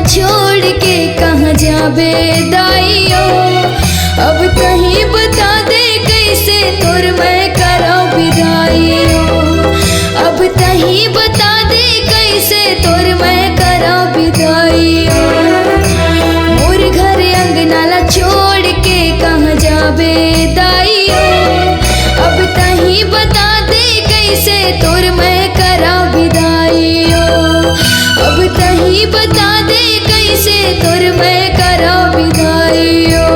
छोड़ के कहाँ जाबे दाइयो। अब कहीं बता दे कैसे तोर मैं करो विदाइयो। अब कहीं बता दे कैसे तोर मैं करो विदाइयो। मोर घर अंगनाला छोड़ के कहाँ जाबे दाइयो। अब कहीं बता दे कैसे तोर मैं करो विदाइयो। अब कहीं बता दे कैसे तोर मैं करो विदाइयो।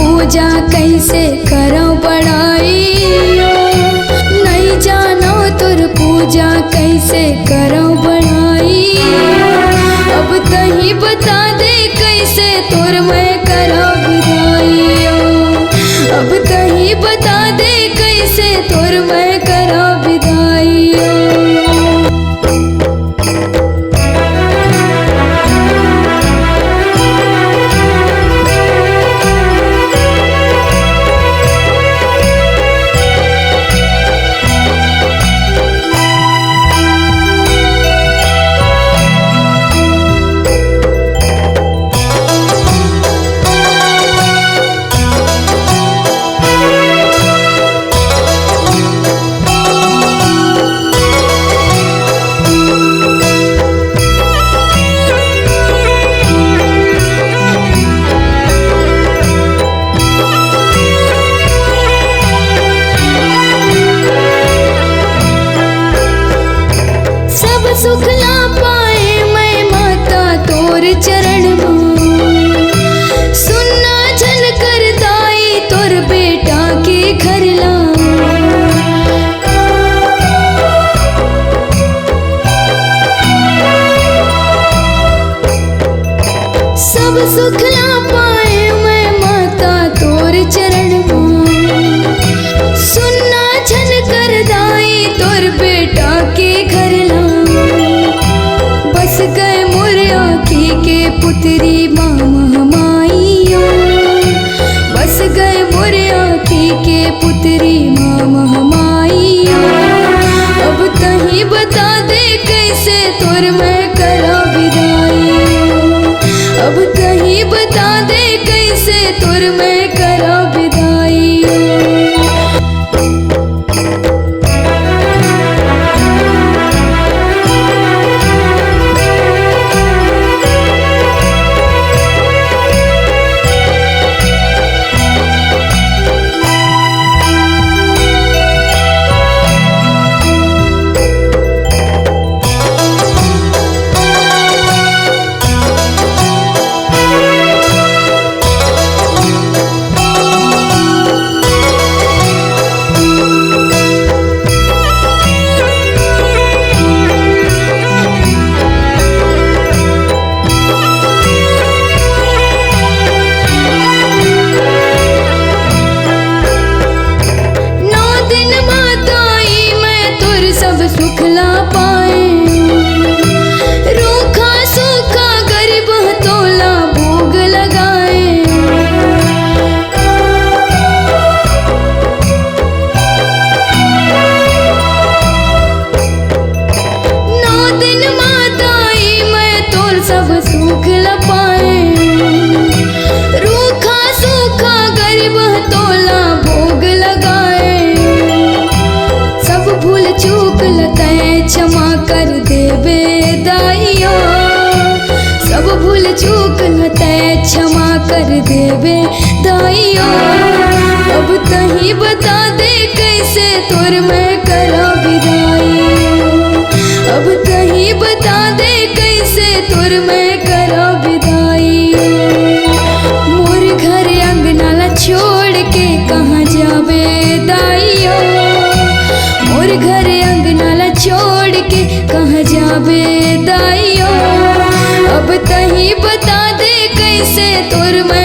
पूजा कैसे करो बड़ाई। नहीं जानो तुर पूजा कैसे करो बड़ाई। अब कहीं बता दे कैसे तुर मैं करो विदाइयो। अब कहीं बता दे कैसे तुर मैं करो विदाइयो। सुख ला पाए मैं माता तोर चरण में। सुनना झन कर दाई तोर बेटा के घर ला। सब सुख ला पाए मैं माता तोर चरण में। सुनना झन कर दाई तोर बेटा के घर ला। बस गए मोर आँखी के पुत्री मामा माइयो। बस गए मोर आँखी के पुत्री मामा माइयो। अब कहीं बता दे कैसे तोर मैं करो विदाइयो। अब कहीं बता दे कैसे तोर मैं करो विदाइयो। क्षमा कर देबे दाइयो, सब भूल चूक हते क्षमा कर देबे दाइयो। अब तही बता दे कैसे तोर मैं करा विदाई, अब तही बता दे कैसे तोर मैं करा विदाई। मोर घर अंगनाला छोड़ के कहाँ जावे दाइयो, मोर घर अंगनाला छोड़ के कहाँ जावे दाइयो। अब तही बता दे कैसे तोर मैं